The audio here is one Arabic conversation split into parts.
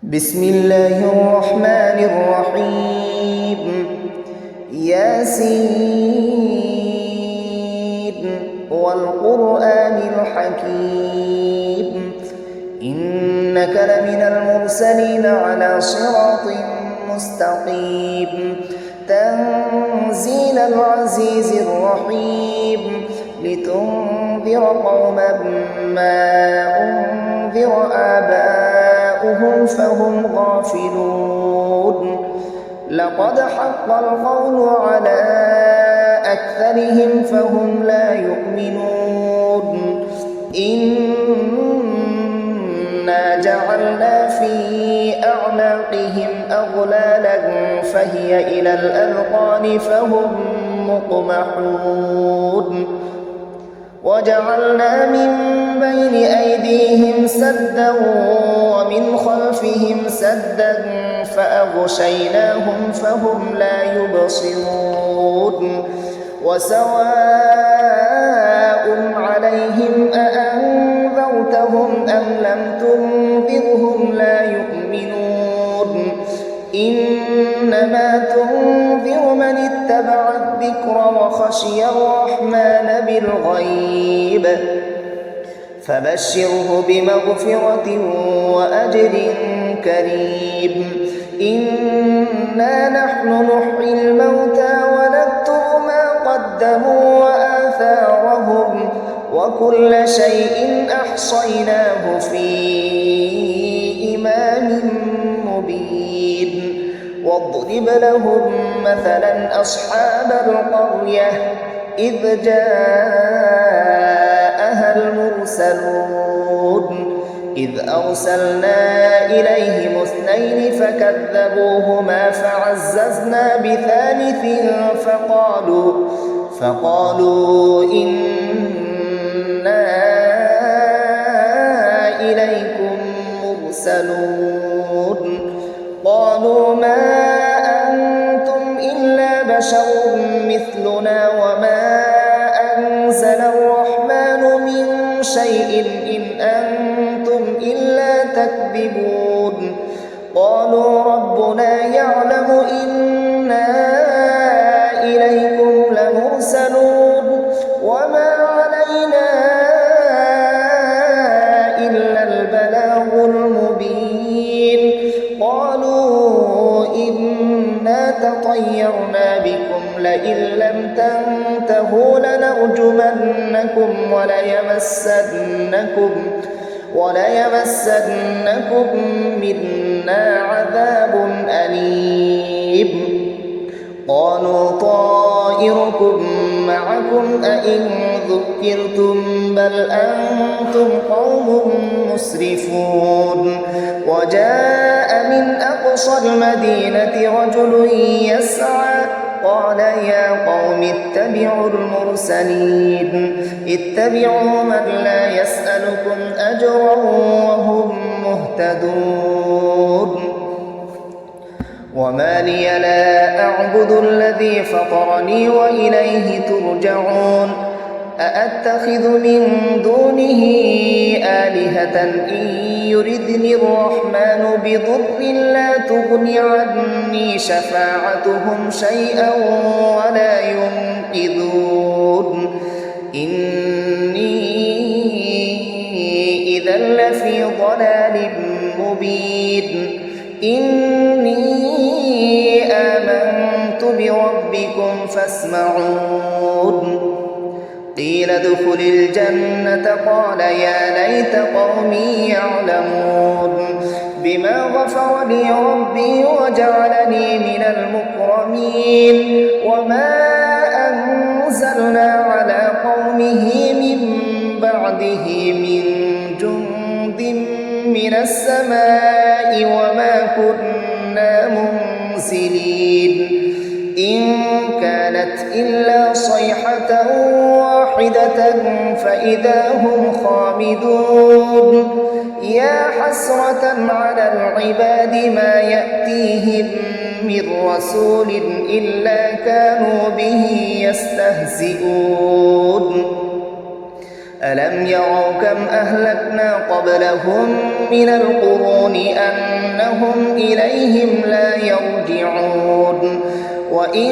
بسم الله الرحمن الرحيم. ياسين والقرآن الحكيم إنك لمن المرسلين على صراط مستقيم تنزيل العزيز الرحيم لتنذر قوما ما أنذر آباؤهم فهم غافلون لقد حق القول على أكثرهم فهم لا يؤمنون إنا جعلنا في أعناقهم أغلالا فهي إلى الأذقان فهم مقمحون وجعلنا من بين أيديهم سدا ومن خلفهم سدا فأغشيناهم فهم لا يبصرون وسواء عليهم أأنذرتهم أم لم تنذرهم لا يؤمنون إنما تنذر من اتبع الذكر وخشي الرحمن بالغيب فبشره بمغفرة وأجر كريم إنا نحن نحيي الموتى ونكتب ما قدموا وآثارهم وكل شيء أحصيناه في إمام مبين واضرب لهم مثلا أصحاب القرية إذ جاءها المرسلون إذ أرسلنا إليهم اثنين فكذبوهما فعززنا بثالث فقالوا إنا إليكم مرسلون قالوا ما أنتم إلا بشر مثلنا وما أنزل الرحمن من شيء إن أنتم إلا تكذبون قالوا ربنا يعلم إنا إليكم لمرسلون وما علينا إلا البلاغ المبين قالوا إنا تطيرنا بكم لئن لم تنتهوا لنرجمنكم وليمسنكم منا عذاب أليم قالوا طائركم معكم أئن ذكرتم بل أنتم قوم مسرفون وجاء من أقصى المدينة رجل يسعى قال يا قوم اتبعوا المرسلين اتبعوا من لا يسألكم أجرا وهم مهتدون وما لي لا أعبد الذي فطرني وإليه ترجعون أأتخذ من دونه آلهة إن يردني الرحمن بضر لا تغن عني شفاعتهم شيئا ولا ينقذون إني إذا لفي ضلال مبين إني آمنت بربكم فاسمعون قيل ادخل الجنة قال يا ليت قومي يعلمون بما غفر لي ربي وجعلني من المكرمين وما أنزلنا على قومه من بعده من جند من السماء وما كنا منزلين إن كانت إلا صيحة واحدة فإذا هم خامدون يا حسرة على العباد ما يأتيهم من رسول إلا كانوا به يستهزئون ألم يروا كم أهلكنا قبلهم من القرون أنهم إليهم لا يرجعون وإن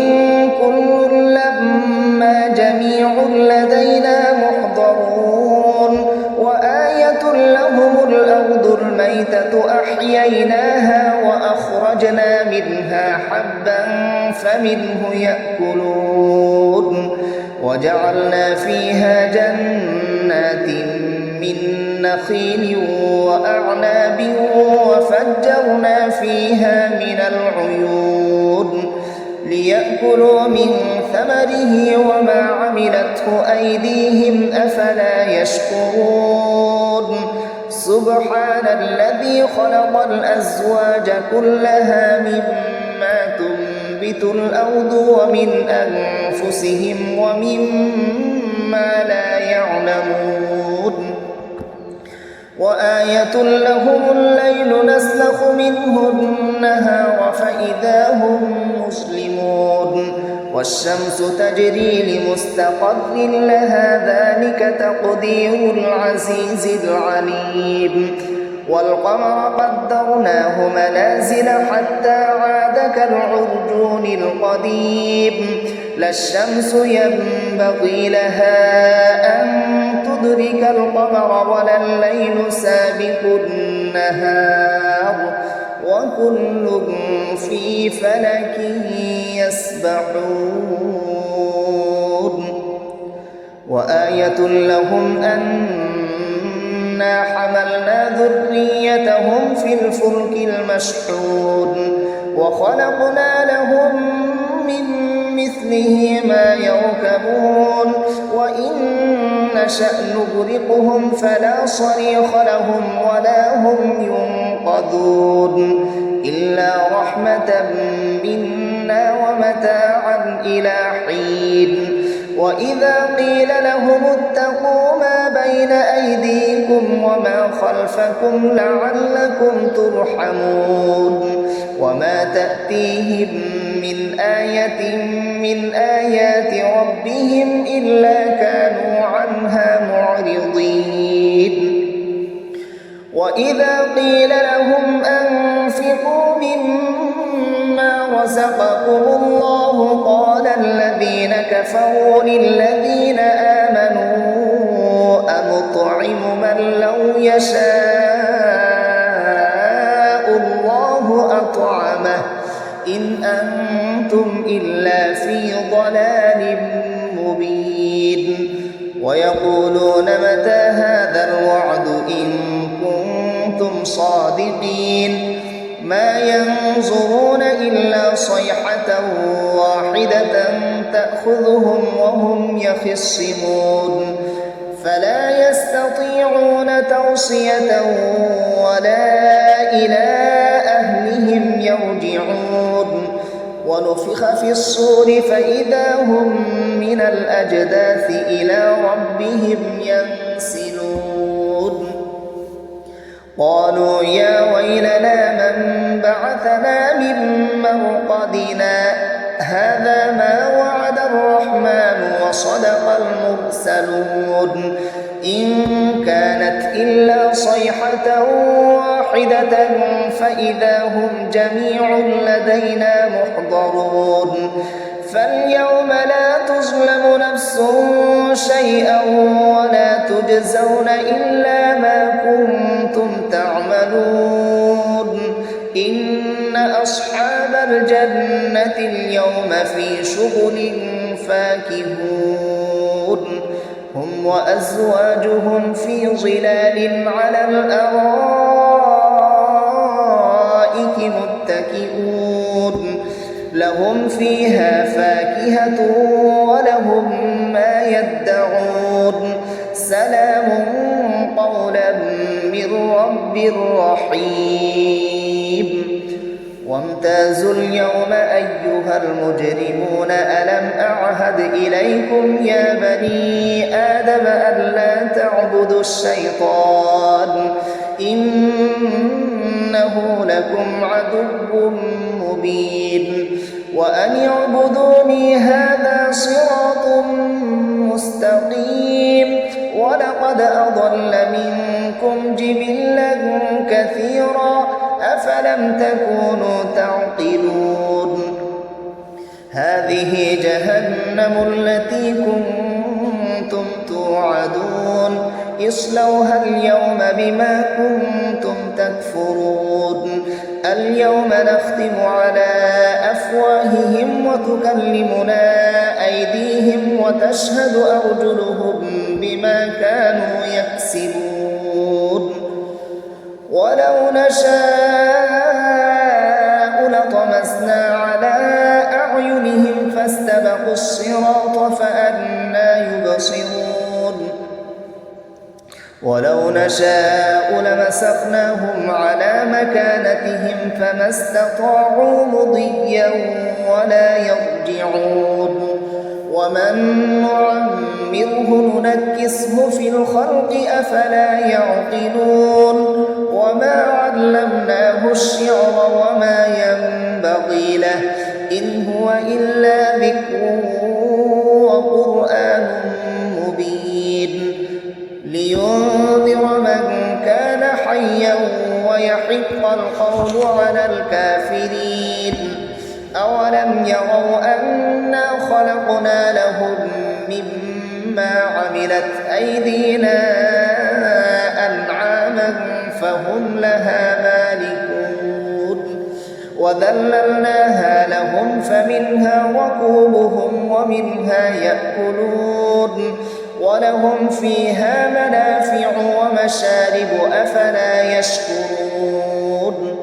كل لما جميع لدينا محضرون وآية لهم الأرض الميتة أحييناها وأخرجنا منها حبا فمنه يأكلون وجعلنا فيها جنات من نخيل وأعناب وفجرنا فيها من العيون ليأكلوا من ثمره وما عملته أيديهم أفلا يشكرون سبحان الذي خلق الأزواج كلها مما تنبت الأرض ومن أنفسهم ومما لا يعلمون وآية لهم الليل نسلخ منه النهار فإذا هم مسلمون والشمس تجري لمستقر لها ذلك تقدير العزيز العليم والقمر قدرناه منازل حتى عاد كالعرجون القديم لا الشمس ينبغي لها أن تدرك القمر ولا الليل سابق النهار وكل في فلك يسبحون وآية لهم أنا حملنا ذريتهم في الفلك المشحون وخلقنا لهم من مثله ما يركبون وإن نشأ نغرقهم فلا صريخ لهم ولا هم ينقذون إلا رحمة منا ومتاعا إلى حين وإذا قيل لهم اتقوا ما بين أيديكم وما خلفكم لعلكم ترحمون وما تأتيهم من آية من آيات ربهم إلا كانوا عنها معرضين وإذا قيل لهم أنفقوا مما رزقكم الله قال الذين كفروا للذين آمنوا أنطعم من لو يشاء الله أطعمه إن أنتم إلا في ضلال مبين ويقولون متى هذا الوعد إن كنتم صادقين ما ينظرون إلا صيحة واحدة تأخذهم وهم يخصمون فلا يستطيعون توصية ولا إلى أهلهم يرجعون ونفخ في الصور فإذا هم من الأجداث إلى ربهم ينسلون قالوا يا ويلنا من بعثنا من مرقدنا هذا ما وعد الرحمن وصدق المرسلون إن كانت إلا صيحة واحدة فإذا هم جميع لدينا محضرون فاليوم لا تظلم نفس شيئا ولا تجزون إلا ما كنتم تعملون إن أصحاب الجنة اليوم في شغل فاكهون هم وأزواجهم في ظلال على الأرائك متكئون لهم فيها فاكهة ولهم ما يدعون سلام قولا من رب رحيم وامتازوا اليوم أيها المجرمون ألم أعهد إليكم يا بني آدم ألا تعبدوا الشيطان إنه لكم عدو مبين وأن اعبدوني هذا صراط مستقيم ولقد أضل منكم جبلا كثيرا أفلم تكونوا تعقلون هذه جهنم التي كنتم توعدون اصلوها اليوم بما كنتم تكفرون اليوم نختم على أفواههم وتكلمنا أيديهم وتشهد أرجلهم بما كانوا يكسبون ولو نشاء لطمسنا على أعينهم فاستبقوا الصراط فأنى يبصرون ولو نشاء لمسخناهم على مكانتهم فما استطاعوا مضيا ولا يرجعون ومن نعمره ننكسه في الخلق أفلا يعقلون وما علمناه الشعر وما ينبغي له إن هو إلا ذكر وقرآن مبين لينذر من كان حيا ويحق القول على الكافرين أولم يروا أنا خلقنا لهم مما عملت أيدينا أنعاما فهم لها مالكون وذللناها لهم فمنها ركوبهم ومنها يأكلون ولهم فيها منافع ومشارب أفلا يشكرون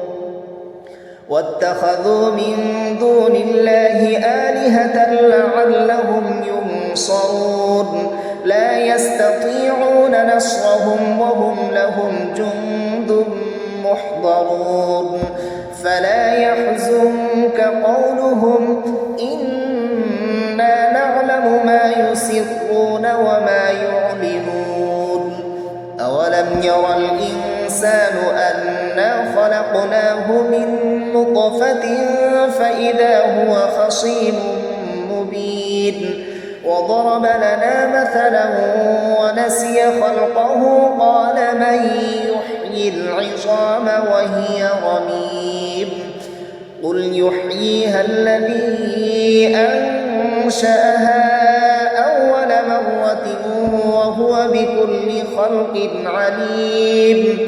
واتخذوا من دون الله آلهة لعلهم ينصرون لا يستطيعون نصرهم وهم لهم جند محضرون فلا يحزنك قولهم إنا نعلم ما يسرون وما يعلنون أولم ير الإنسان أنا خلقناه من نطفة فإذا هو خصيم مبين وضرب لنا مثلا ونسي خلقه قال من يحيي العظام وهي رميم قل يحييها الذي أنشأها أول مرة وهو بكل خلق عليم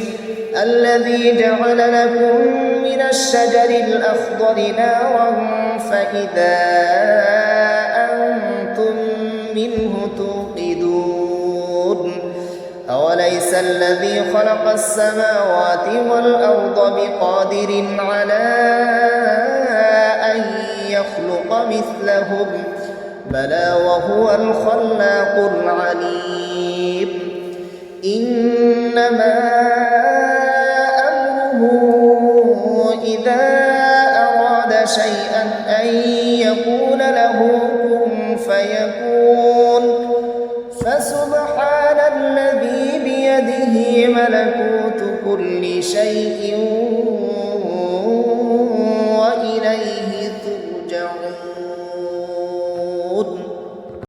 الذي جعل لكم من الشجر الأخضر نارا فإذا أنتم منه توقدون أوليس الذي خلق السماوات والأرض بقادر على أن يخلق مثلهم بلى وهو الخلاق العليم إنما أمره إذا أراد شيئا أن يقول له كن فيكون فسبحان الذي بيده ملكوت كل شيء